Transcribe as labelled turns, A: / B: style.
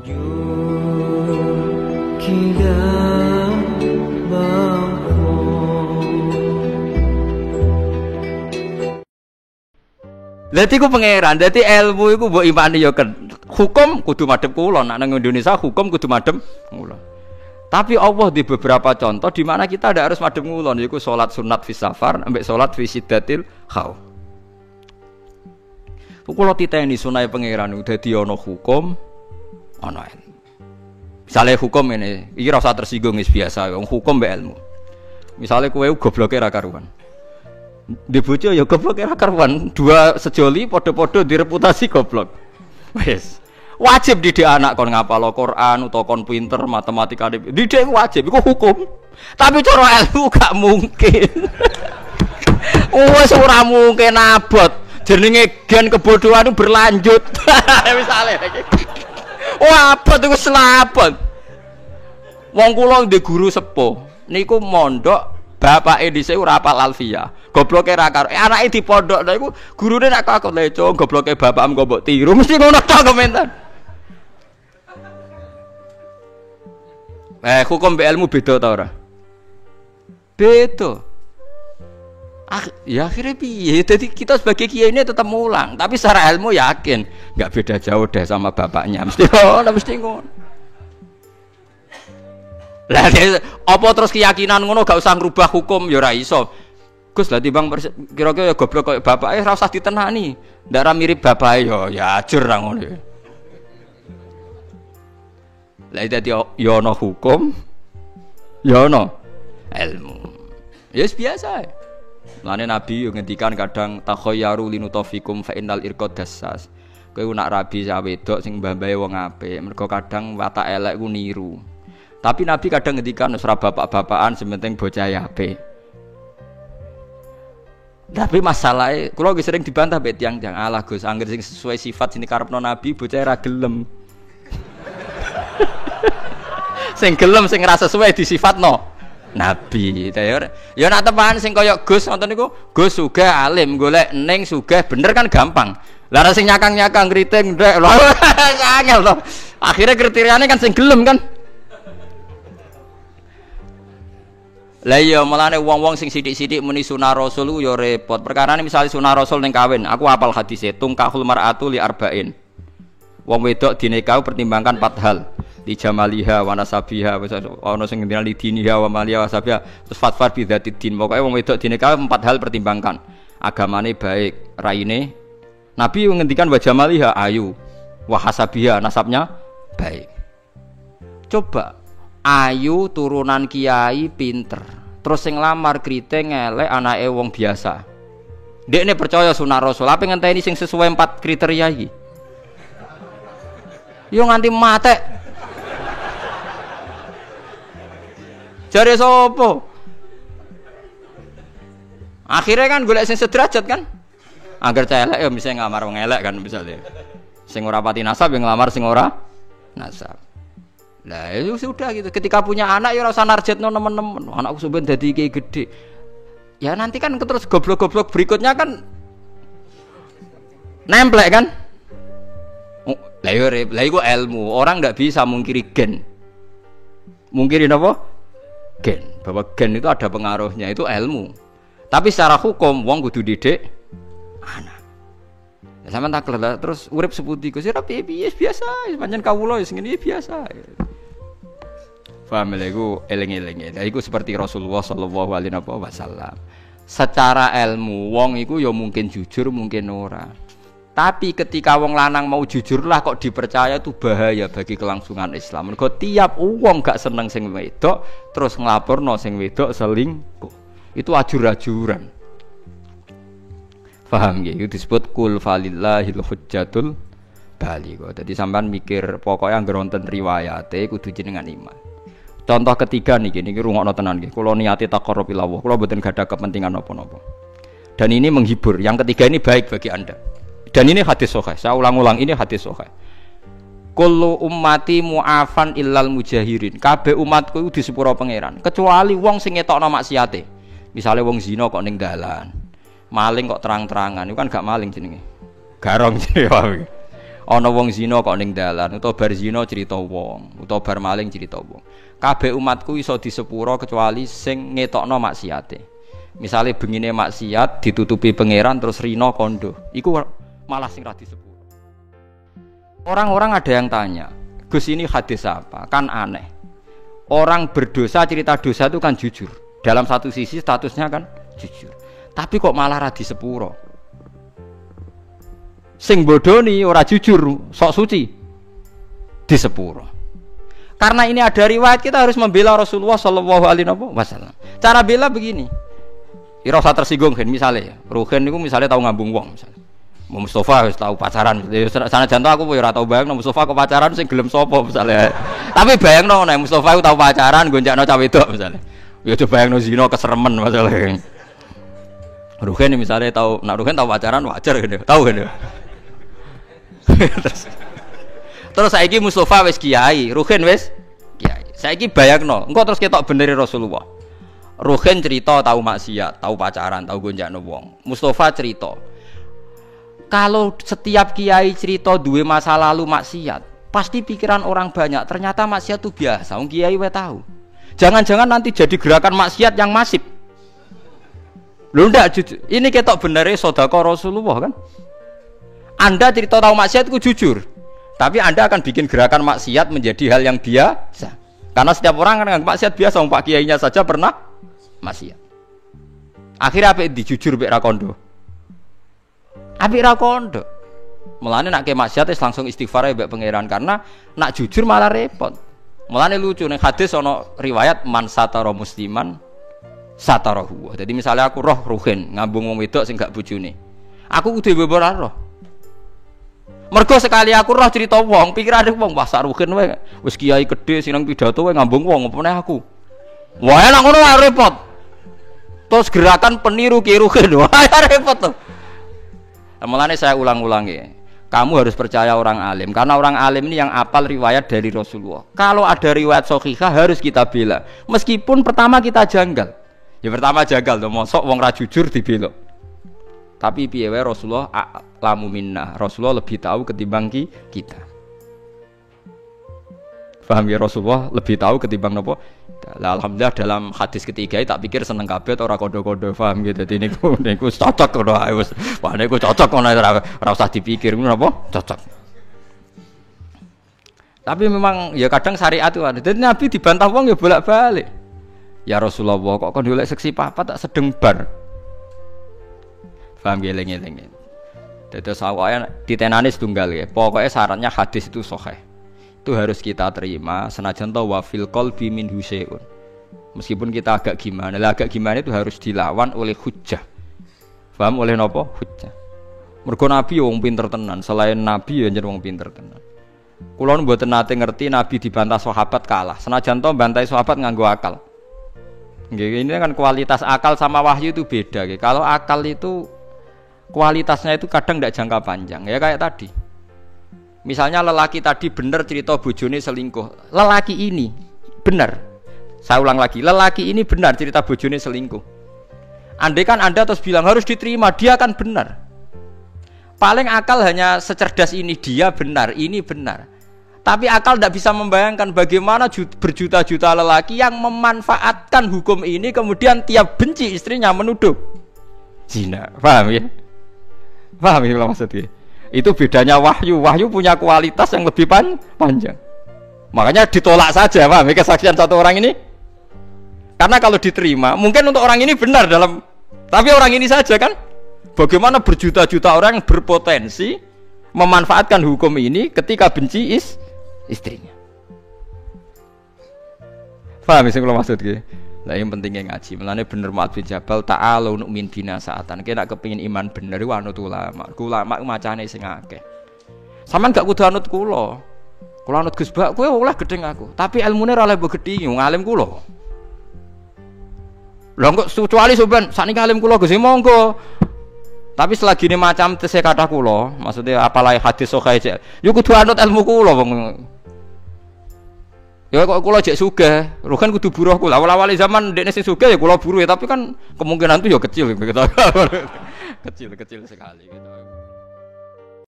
A: Dadi ku pangeran, dadi ilmu iku mbok imani ya hukum kudu madhep kula, nek nang Indonesia hukum kudu madhep kula. Tapi Allah di beberapa contoh di mana kita ndak harus madhep kula, yaiku salat sunat fi safar ambek salat fi siddatil khauf. Kula titeni sunai pangeran dadi ana hukum, ana ilmu. Misale hukum ini, iki ora usah tersinggung wis biasa, hukum mbek ilmu. Misale kowe gobloke ra karuan. Di bojo ya goblok era karuan, dua sejoli podo-podo direputasi goblok. Wes. Wajib didik anak kon ngapal Al-Qur'an utawa kon pinter matematika. Didik wajib iku hukum. Tapi cara ilmu gak mungkin. Wes ora mungkin abot. Jenenge gen kebodohan itu berlanjut. Misale iki. Wah, abot iku selabot. Wong kula ndek guru sepuh. Niku mondok bapake dhisik ora hafal alfiyah. Gobloke ra karo anake di pondok lha iku gurune nek kok leco gobloke bapakmu kok mbok tiru mesti ngono tok komentar. Hukum mbek ilmu beda ta ora? Beda. Ya akhirnya piye? Jadi kita sebagai kiai ini tetap mulang, tapi secara ilmu yakin enggak beda jauh deh sama bapaknya. Mesti ngono. Lah apa terus keyakinan ngono gak usah ngrubah hukum ya ora iso. Gus lah timbang kira-kira ya goblok koyo bapake ora usah ditenani. Ndak ra mirip bapake ya ajur ra ngono. Lah dadi ya ana hukum ya ana ilmu. Ya biasa. Lane Nabi yo ngendikan kadang takhayyaru linutafikum fa innal irqad dassas. Kowe nak rabi sak wedok sing mbah-mbahe wong apik, mergo kadang watak elek ku niru. Tapi Nabi kadang ngendikan ora bapak-bapakan sementing bocah apik. Tapi masalahnya, kalau sering dibantah bet tiang-tiang Allah Gus, angger sing sesuai sifat sini karepno Nabi, bocah ra gelem. Sing gelem sing ngrasa sesuai disifatno Nabi. Ya nak tepan sing kaya Gus ngoten niku, Gus sugih alim, golek ning sugih bener kan gampang. Lah sing nyakang-nyakang kriting ndek lho. Angel to. Akhire kriteriane kan sing gelem kan. Lah iya mulane wong-wong sing sithik-sithik muni sunah rasul ku ya repot. Perkarane misale sunah rasul ning kawin, aku hafal hadise tungkahul mar'atu li arba'in. Wong wedok dinikahi pertimbangkan 4 hal. Di jamaliha wa nasabiha ana sing ngendina li diniha wa maliha wa sabiha. Terus fatfar bi dzatid. Pokoke wong wedok dinikahi 4 hal pertimbangkan. Agamane baik, raine. Nabi ngendikan wa jamaliha ayu, wa hasabiha nasabnya baik. Coba ayu turunan kiai pinter terus sing lamar kriting elek anake wong biasa ndekne percaya sunah rasul apa ngenteni sing sesuai 4 kriteria iki yo nganti mate jare sapa akhirnya kan golek sing sederajat kan agar cah elek ya bisa ngamar wong elek kan misalnya sing ora pati nasab yang ngelamar sing ora nasab. Lah itu sudah gitu. Ketika punya anak ya ora usah narjetno nemen-nemen. Anakku sampean dadi kiai gede. Ya nanti kan terus goblok-goblok berikutnya kan nemplek kan? Lah yo lah iku ilmu. Orang ndak bisa mungkiri gen. Mungkiri apa? Gen. Bahwa gen itu ada pengaruhnya, itu ilmu. Tapi secara hukum wong kudu didik anak. Ya sampean tak kelah terus urip seputi Gus ora piye-piye biasa, pancen kawula ya sing ngene biasa. Paham lha iku eling-eling. Lah iku seperti Rasulullah sallallahu alaihi wasallam. Secara ilmu wong iku ya mungkin jujur, mungkin ora. Tapi ketika wong lanang mau jujurlah kok dipercaya itu bahaya bagi kelangsungan Islam. Mergo tiap wong gak seneng sing wedok terus nglaporno sing wedok selingkuh. Itu ajur-ajuran. Paham nggih? Itu disebut kul falillahil hujjatul baligha. Dadi sampean mikir pokoknya anggere wonten riwayate kudu jenengan iman. Contoh ketiga niki rungokno tenan nggih. Kula niate taqarrub ila Allah. Kula mboten gadah kepentingan apa-apa. Dan ini menghibur. Yang ketiga ini baik bagi Anda. Dan ini hadis sahih. Saya ulang-ulang ini hadis sahih. Kullu ummati mu'afan illal mujahirin. Kabeh umatku iku disepuro pangeran, kecuali wong sing ngetokno maksiate. Misale wong zina kok ning dalan. Maling kok terang-terangan, itu kan gak maling jenenge. Garong jenenge. Ana wong zina kok ning dalan utawa bar zina cerita wong, utawa bar maling cerita wong. Kabeh umatku iso disepuro kecuali sing ngetokno maksiate. Misale bengine maksiat ditutupi pangeran terus rina kondo. Iku malah sing ra disepuro. Orang-orang ada yang tanya, "Gus ini hadis apa?" Kan aneh. Orang berdosa cerita dosa itu kan jujur. Dalam satu sisi statusnya kan jujur. Tapi kok malah ra disepuro. Sing bodoni ora jujur, sok suci disepuro. Karena ini ada riwayat kita harus membela Rasulullah sallallahu alaihi wasallam. Cara bela begini. Ira usah tersinggung kan misalnya, Ruhin niku misalnya tahu ngambung wong misalnya. Mustafa wis tahu pacaran. Sana jantung aku ora tau bayang Mustafa kok pacaran sing gelem sapa misalnya. Tapi bayangno nek Mustafa tahu pacaran gonjakno cah wedok misalnya. Ya coba bayangno zina keseremen masalah. Ruhin misalnya tahu, nak Ruhin tahu pacaran wajar gitu. Tahu gitu. Terus saiki Mustafa wis kiai, Ruhin wis kiai. Saiki bayangno, engko terus ketok beneri Rasulullah. Ruhin cerita tahu maksiat, tahu pacaran, tahu gonjakno wong. Mustafa cerita. Kalau setiap kiai cerita duwe masa lalu maksiat, pasti pikiran orang banyak ternyata maksiat itu biasa. Wong kiai wae tahu. Jangan-jangan nanti jadi gerakan maksiat yang masif. Lho ndak jujur. Ini ketok benere sedekah Rasulullah kan? Anda cerita tahu maksiat itu jujur. Tapi Anda akan bikin gerakan maksiat menjadi hal yang biasa. Karena setiap orang kan nganggap maksiat biasa, wong Pak Kiainya saja pernah maksiat. Akhirnya apa dijujur mek ra kondo? Apik ra kondo. Mulane nek maksiat wis langsung istighfar mbek pangeran karena nak jujur malah repot. Mulane lucu ning hadis ana riwayat man satara musliman satarahu. Jadi misalnya aku roh Ruhin ngambung wong wedok sing gak bojone. Aku kudu mbebor roh. Mergo sekali aku roh cerita wong, pikirane wong wah sak Ruhin wae wis kiai gedhe sing nang pidato wae ngambung wong apa meneh aku. Wah enak ngono wae repot. Terus gerakan peniru Ki Ruhin. Wah repot tuh. Mulane saya ulang-ulangi, kamu harus percaya orang alim karena orang alim ini yang apal riwayat dari Rasulullah. Kalau ada riwayat sahihah harus kita bela. Meskipun pertama kita janggal. Ya pertama janggal to, mosok wong ra jujur dibela. Tapi piye wae Rasulullah a'lamu minna. Rasulullah lebih tahu ketimbang kita. Paham ya, Rasulullah lebih tahu ketimbang napa? Lah alhamdulillah dalam hadis ketiga tak pikir seneng kabeh ora kodo-kodo, paham gitu. Dadi niku cocok ngono ae wis. Wah niku cocok ngono ora usah dipikir ngono napa? Cocok. Tapi memang ya kadang syariat itu ada. Dadi Nabi dibantah wong ya bolak-balik. Ya Rasulullah kok kon golek seksi papat tak sedeng bar. Paham geleng-geleng. Dados awake ditenani setunggal ya. Pokoknya syaratnya hadis itu sahih. Itu harus kita terima senajan ta wa fil qalbi min husaun. Meskipun kita agak gimana, agak gimana itu harus dilawan oleh hujjah. Paham oleh napa? Hujjah. Mergo Nabi wong pinter tenan, selain Nabi ya njen wong pinter tenan. Kula mboten nate ngerti Nabi dibantah sahabat kalah. Senajan ta bantai sahabat nganggo akal. Nggih, ini kan kualitas akal sama wahyu itu beda. Kalau akal itu kualitasnya itu kadang tidak jangka panjang. Ya kayak tadi. Misalnya lelaki tadi benar cerita bojone selingkuh. Lelaki ini benar. Saya ulang lagi, lelaki ini benar cerita bojone selingkuh. Andai kan Anda terus bilang harus diterima, dia akan benar. Paling akal hanya secerdas ini, dia benar, ini benar. Tapi akal tidak bisa membayangkan bagaimana berjuta-juta lelaki yang memanfaatkan hukum ini kemudian tiap benci istrinya menuduh zina. Paham ya? Paham ya maksudnya? Itu bedanya wahyu. Wahyu punya kualitas yang lebih panjang. Makanya ditolak saja, paham ya, kesaksian satu orang ini. Karena kalau diterima, mungkin untuk orang ini benar dalam, tapi orang ini saja kan. Bagaimana berjuta-juta orang yang berpotensi memanfaatkan hukum ini ketika benci istrinya. Paham sih kalau maksudnya? Lah yang pentingnya ngaji. Mulane bener Mu'adz bin Jabal ta'alu nu'min bina saatan. Kena kepengin iman bener iku anut ulama. Ulama macane sing akeh. Sampeyan gak kudu anut kula. Kula anut Gus Bak, kowe oleh gedeng aku. Tapi ilmune ora oleh mbok gedhi, wong alim kula. Lah kok kecuali sampean sakniki alim kula Gus monggo. Tapi selagi ini macam tese kata kula, maksudnya apalai hadis sahih, yo kudu anut ilmu kula wong. Ya kok kula jek sugih, Ruhin kudu buruh kula. Awal-awal zaman ndekne sing sugih ya kula buruh ya, tapi kan kemungkinan itu ya kecil gitu. Kecil sekali gitu.